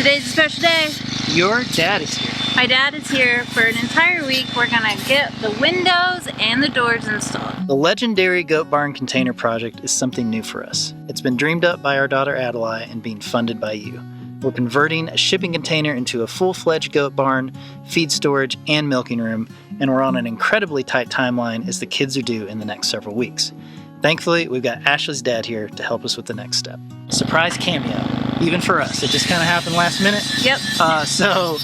Today's a special day. Your dad is here. My dad is here for an entire week. We're gonna get the windows and the doors installed. The legendary goat barn container project is something new for us. It's been dreamed up by our daughter Adelaide and being funded by you. We're converting a shipping container into a full-fledged goat barn, feed storage, and milking room, and we're on an incredibly tight timeline as the kids are due in the next several weeks. Thankfully, we've got Ashley's dad here to help us with the next step. Surprise cameo, even for us. It just kind of happened last minute. Yep. So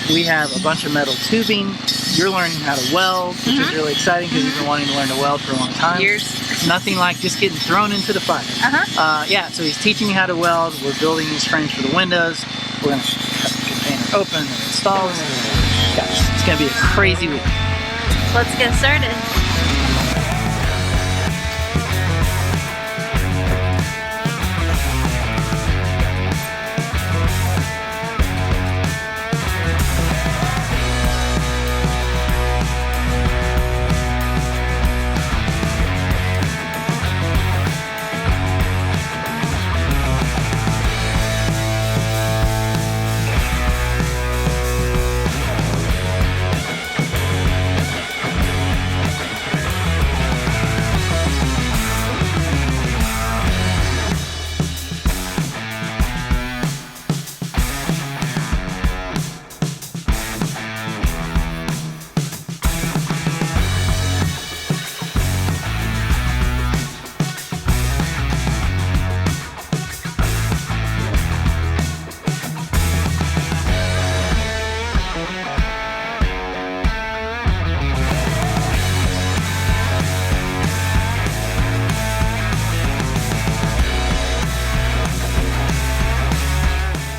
we have a bunch of metal tubing. You're learning how to weld, which is really exciting because you've been wanting to learn to weld for a long time. Years. It's nothing like just getting thrown into the fire. Yeah, so he's teaching you how to weld. We're building these frames for the windows. We're going to cut the container open and install it. Gosh, it's going to be a crazy week. Let's get started.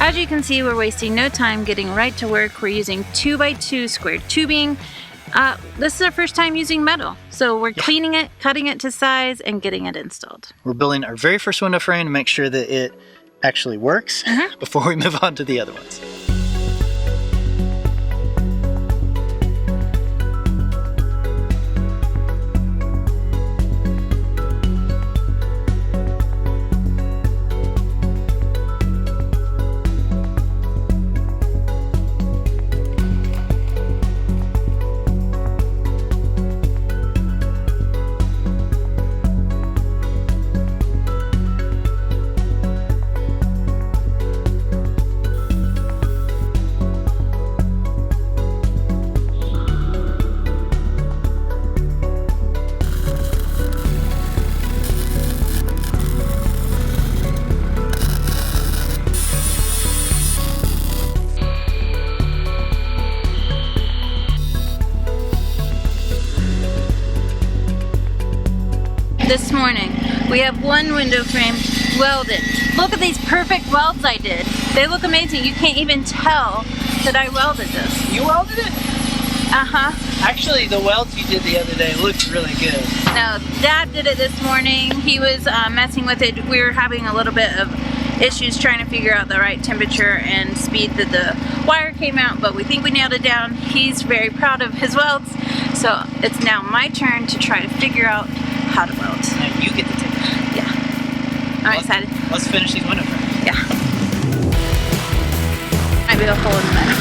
As you can see, we're wasting no time getting right to work. We're using 2x2 square tubing. This is our first time using metal. So we're cleaning it, cutting it to size, and getting it installed. We're building our very first window frame to make sure that it actually works before we move on to the other ones. This morning, we have one window frame welded. Look at these perfect welds I did. They look amazing. You can't even tell that I welded this. You welded it? Actually, the welds you did the other day looked really good. No, Dad did it this morning. He was messing with it. We were having a little bit of issues trying to figure out the right temperature and speed that the wire came out, but we think we nailed it down. He's very proud of his welds, so it's now my turn to try to figure out how to weld. Now you get the tip. Yeah. I'm excited. Let's finish these window frames. Yeah. Might be a hole in the middle.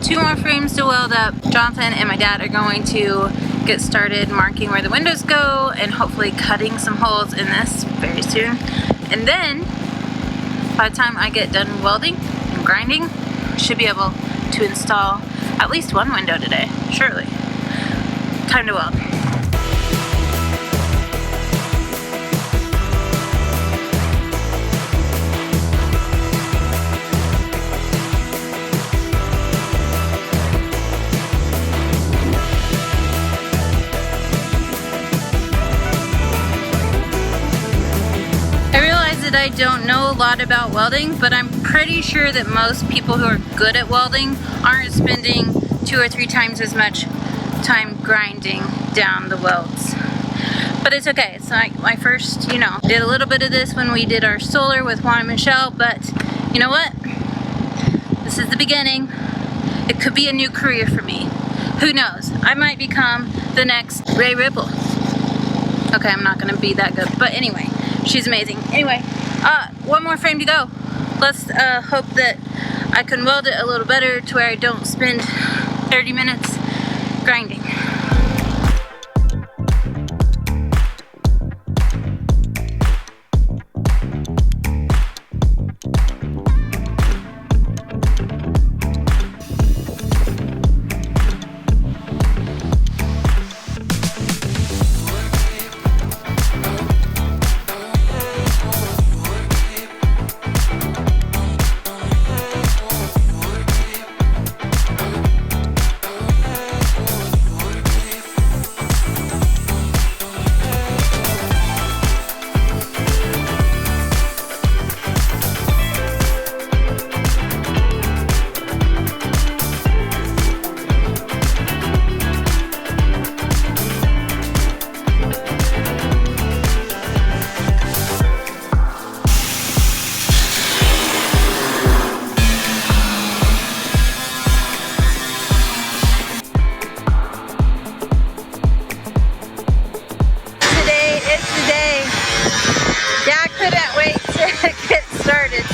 Two more frames to weld up. Jonathan and my dad are going to get started marking where the windows go and hopefully cutting some holes in this very soon. And then by the time I get done welding and grinding, I should be able to install at least one window today, surely. Time to weld. I don't know a lot about welding, but I'm pretty sure that most people who are good at welding aren't spending 2 or 3 times as much time grinding down the welds. But it's okay. It's like my first, did a little bit of this when we did our solar with Juan and Michelle, but you know what? This is the beginning. It could be a new career for me. Who knows? I might become the next Ray Ripple. Okay, I'm not gonna be that good, but anyway, she's amazing. Anyway, one more frame to go. Let's hope that I can weld it a little better to where I don't spend 30 minutes grinding.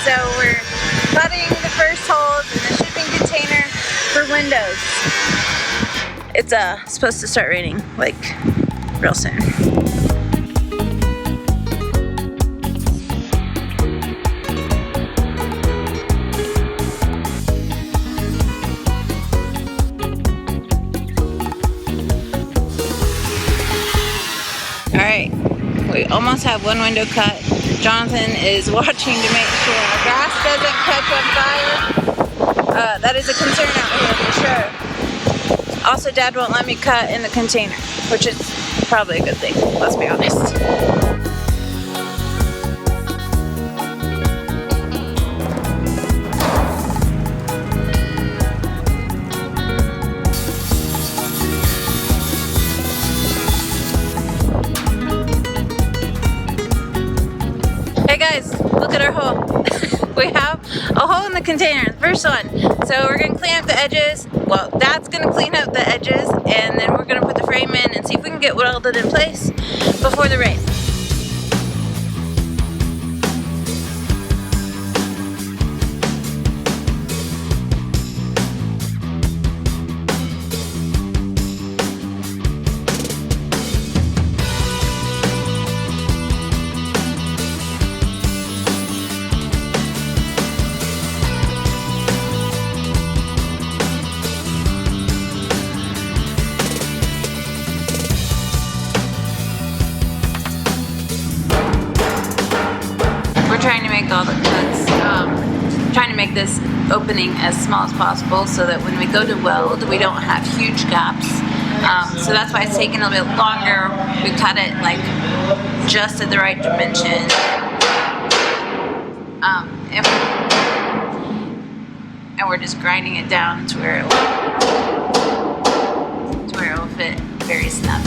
So we're cutting the first holes in the shipping container for windows. It's supposed to start raining like real soon. Alright, we almost have one window cut. Jonathan is watching to make sure our grass doesn't catch on fire. That is a concern out here for sure. Also, Dad won't let me cut in the container, which is probably a good thing, let's be honest. Hey guys, look at our hole. We have a hole in the container, the first one. So we're gonna clean up the edges. Well, Dad's gonna clean up the edges, and then we're gonna put the frame in and see if we can get welded in place before the rain. Trying to make all the cuts, trying to make this opening as small as possible so that when we go to weld, we don't have huge gaps. So that's why it's taking a little bit longer. We cut it like just at the right dimension. And we're just grinding it down to where it will fit very snug.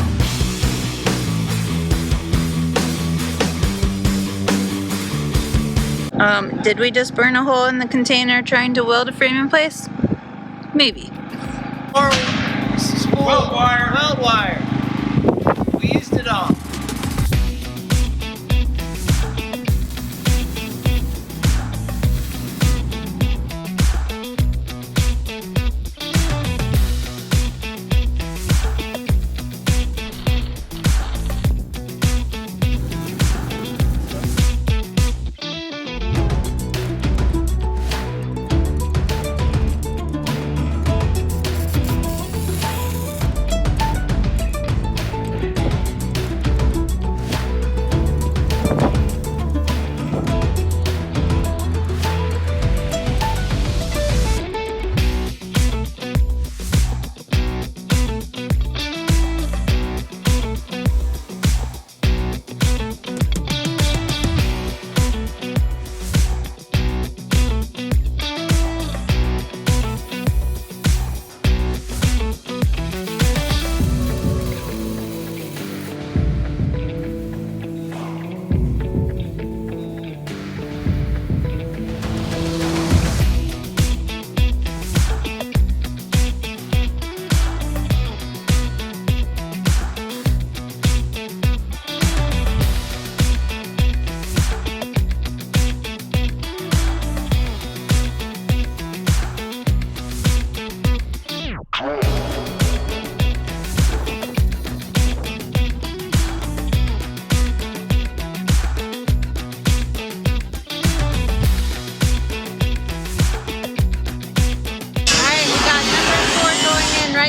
Did we just burn a hole in the container trying to weld a frame in place? Maybe. Or weld wire. Weld wire. We used it all.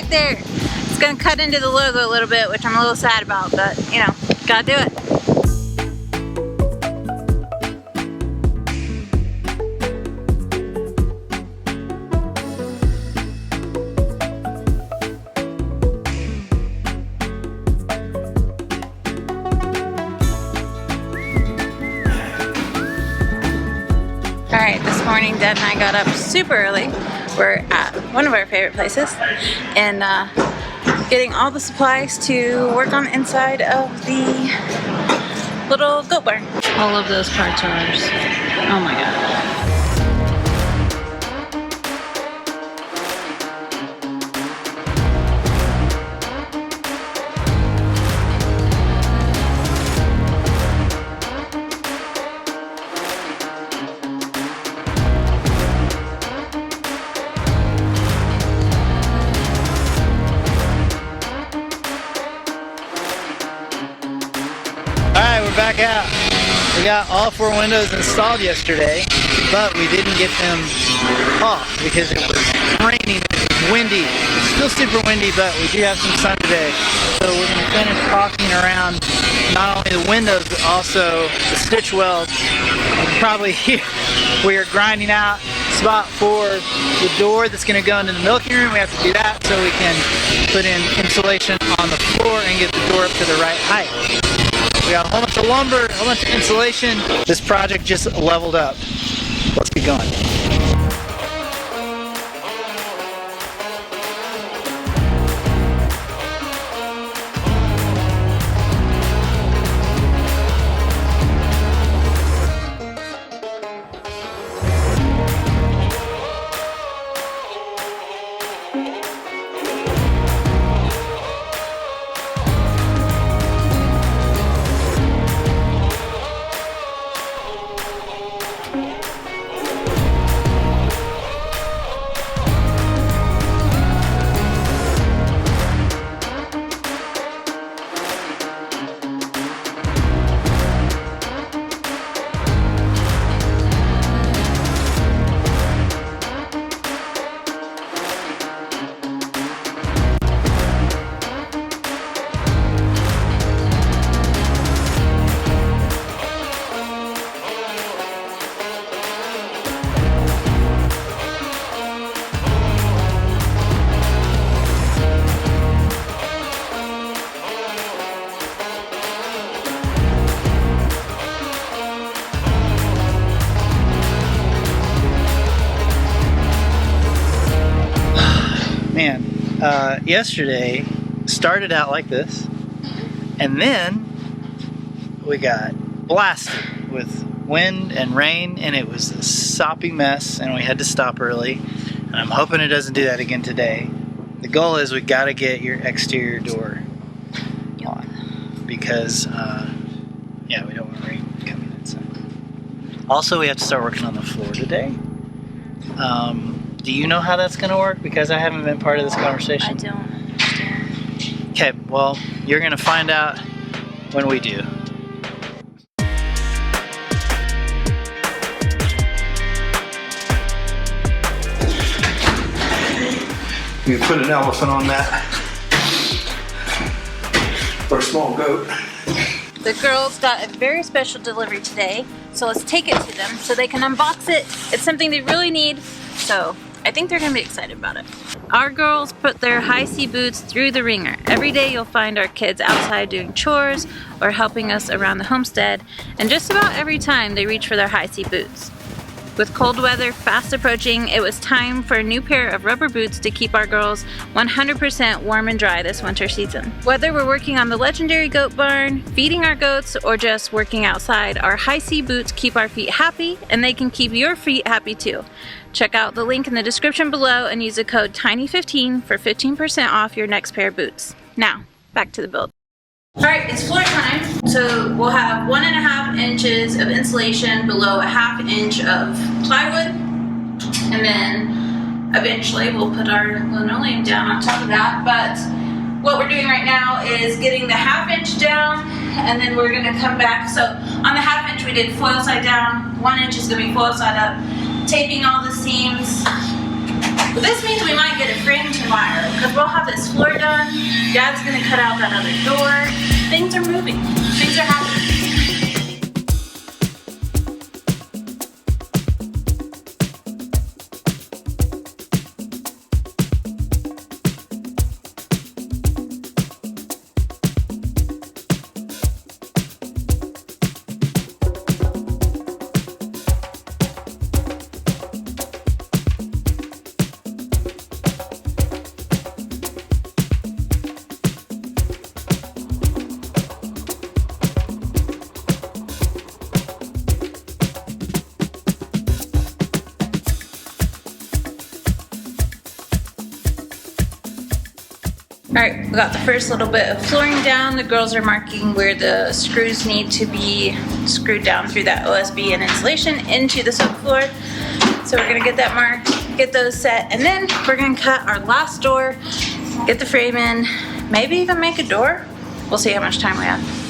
right there. It's gonna cut into the logo a little bit, which I'm a little sad about, but you know, gotta do it. Alright, this morning Dad and I got up super early. We're at one of our favorite places and getting all the supplies to work on the inside of the little goat barn. All of those parts are ours. Oh my god. Alright, we're back out. We got all 4 windows installed yesterday, but we didn't get them off because it was raining, it was windy. It's still super windy, but we do have some sun today. So we're going to finish caulking around not only the windows, but also the stitch weld. You can probably hear we are grinding out spot for the door that's going to go into the milking room. We have to do that so we can put in insulation on the floor and get the door up to the right height. We got a whole bunch of lumber, a whole bunch of insulation. This project just leveled up. Let's get going. Man, yesterday started out like this, and then we got blasted with wind and rain, and it was a soppy mess, and we had to stop early. And I'm hoping it doesn't do that again today. The goal is we got to get your exterior door on because, yeah, we don't want rain coming inside. Also, we have to start working on the floor today. Do you know how that's going to work? Because I haven't been part of this conversation. I don't understand. Okay, well, you're going to find out when we do. You put an elephant on that, or a small goat. The girls got a very special delivery today, so let's take it to them so they can unbox it. It's something they really need, so I think they're gonna be excited about it. Our girls put their Hisea boots through the ringer. Every day you'll find our kids outside doing chores or helping us around the homestead, and just about every time they reach for their Hisea boots. With cold weather fast approaching, it was time for a new pair of rubber boots to keep our girls 100% warm and dry this winter season. Whether we're working on the legendary goat barn, feeding our goats, or just working outside, our Hisea boots keep our feet happy, and they can keep your feet happy too. Check out the link in the description below and use the code TINY15 for 15% off your next pair of boots. Now, back to the build. Alright, it's floor time. So we'll have 1.5 inches of insulation below a 1/2 inch of plywood. And then eventually we'll put our linoleum down on top of that. But what we're doing right now is getting the 1/2 inch down, and then we're gonna come back. So on the 1/2 inch we did foil side down, 1 inch is gonna be foil side up, taping all the seams This means we might get a frame tomorrow because we'll have this floor done. Dad's gonna cut out that other door. Things are moving. Things are happening. Alright, we got the first little bit of flooring down. The girls are marking where the screws need to be screwed down through that OSB and insulation into the subfloor. So we're gonna get that marked, get those set, and then we're gonna cut our last door, get the frame in, maybe even make a door. We'll see how much time we have.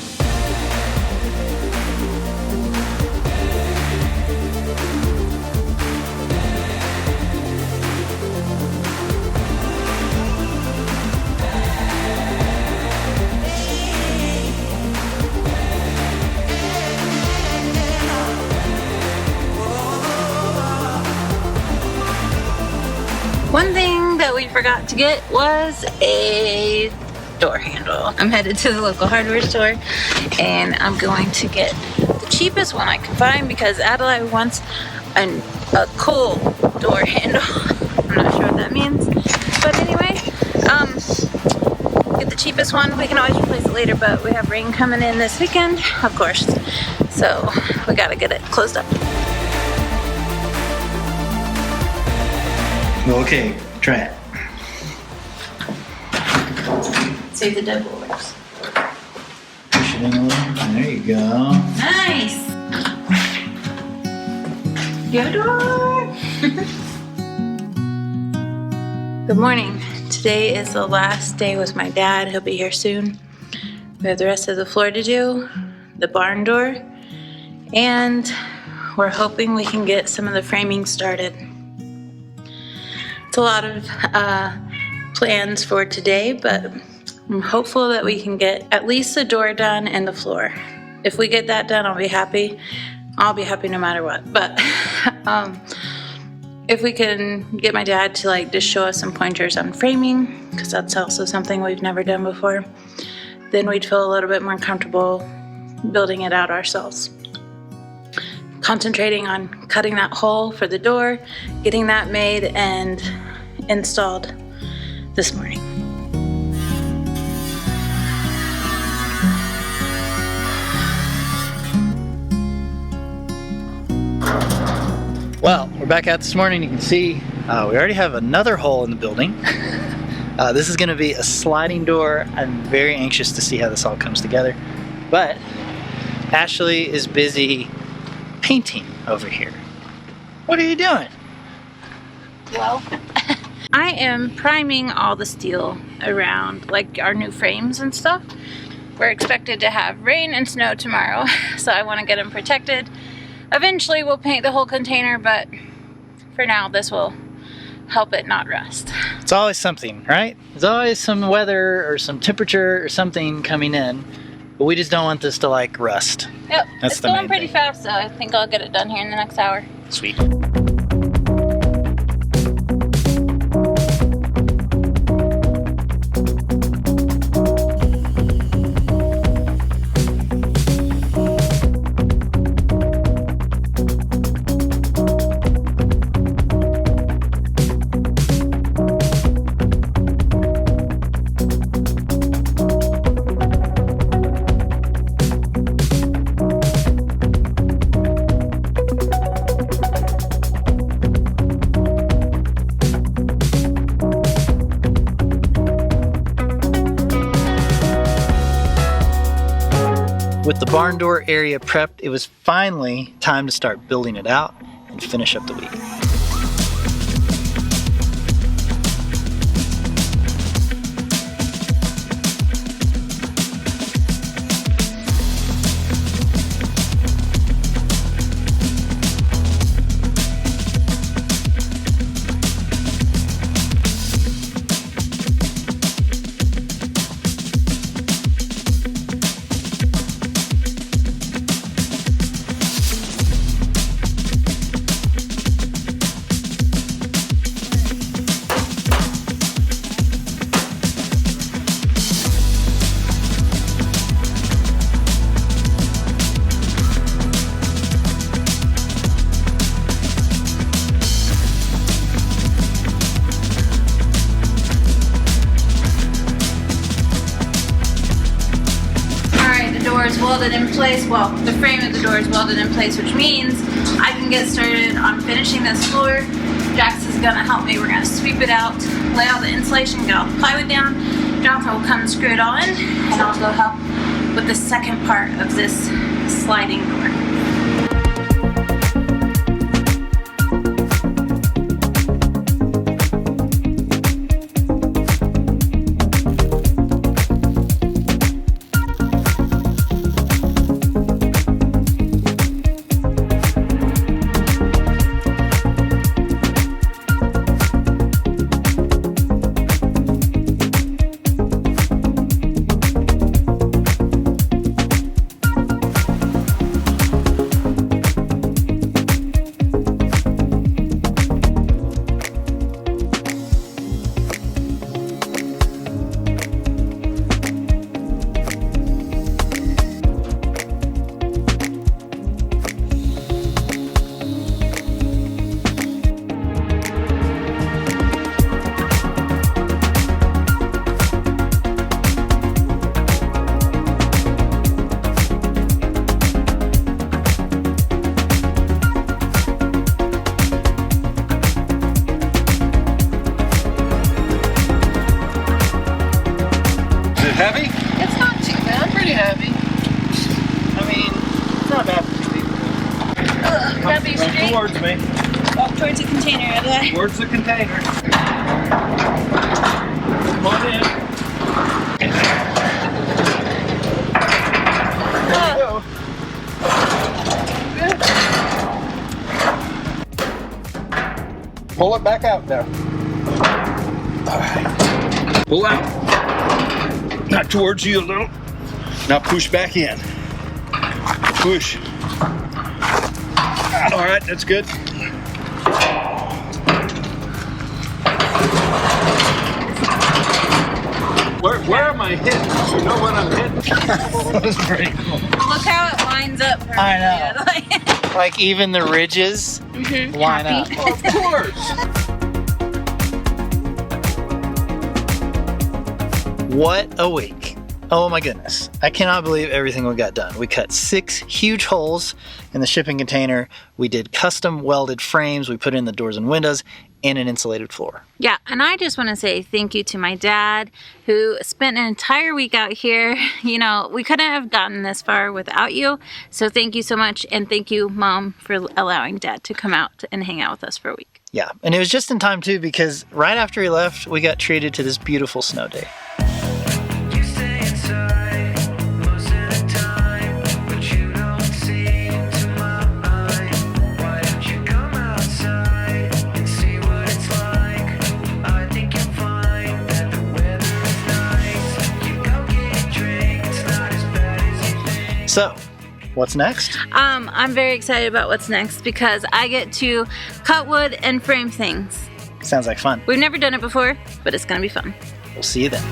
One thing that we forgot to get was a door handle. I'm headed to the local hardware store and I'm going to get the cheapest one I can find because Adelaide wants a cool door handle. I'm not sure what that means. But anyway, get the cheapest one. We can always replace it later, but we have rain coming in this weekend, of course. So we gotta get it closed up. Okay, try it. See if the double works. Push it in a little. There you go. Nice! Your door! Good morning. Today is the last day with my dad. He'll be here soon. We have the rest of the floor to do, the barn door, and we're hoping we can get some of the framing started. It's a lot of plans for today, but I'm hopeful that we can get at least the door done and the floor. If we get that done, I'll be happy. I'll be happy no matter what. But if we can get my dad to just show us some pointers on framing, because that's also something we've never done before, then we'd feel a little bit more comfortable building it out ourselves. Concentrating on cutting that hole for the door, getting that made and installed this morning. Well, we're back out this morning. You can see we already have another hole in the building. This is going to be a sliding door. I'm very anxious to see how this all comes together. But Ashley is busy painting over here. What are you doing? Well, I am priming all the steel around our new frames and stuff. We're expected to have rain and snow tomorrow, so I want to get them protected. Eventually we'll paint the whole container, but for now this will help it not rust. It's always something, right? There's always some weather or some temperature or something coming in, but we just don't want this to rust. Yep, That's it's the going main pretty thing. fast, so I think I'll get it done here in the next hour. Sweet. With the barn door area prepped, it was finally time to start building it out and finish up the week. welded in place. Well, the frame of the door is welded in place, which means I can get started on finishing this floor. Jax is gonna help me. We're gonna sweep it out, lay all the insulation, get all the plywood down. Jonathan will come and screw it all in, and I'll go help with the second part of this sliding door. Heavy? It's not too bad. Pretty heavy. I mean, it's not bad for people. Gotta be Come straight. towards me. Walk towards the container, Adelaide. Towards the container. Come on in. There you go. Pull it back out there. All right. Pull out. Not towards you a little. Now push back in. Push. All right, that's good. Where am I hitting? You know what I'm hitting? That was pretty cool. Look how it lines up. For I me, know. Adelaide. Like even the ridges line up. Oh, of course. What a week. Oh my goodness. I cannot believe everything we got done. We cut 6 huge holes in the shipping container. We did custom welded frames. We put in the doors and windows and an insulated floor. Yeah, and I just want to say thank you to my dad who spent an entire week out here. You know, we couldn't have gotten this far without you. So thank you so much. And thank you, Mom, for allowing Dad to come out and hang out with us for a week. Yeah, and it was just in time too because right after he left, we got treated to this beautiful snow day. You stay inside most of the time, but you don't seem to mind. Why don't you come outside and see what it's like? I think you'll find that the weather is nice. You go get a drink, it's not as bad as you think. So, what's next? I'm very excited about what's next because I get to cut wood and frame things. Sounds like fun. We've never done it before, but it's gonna be fun. We'll see you then.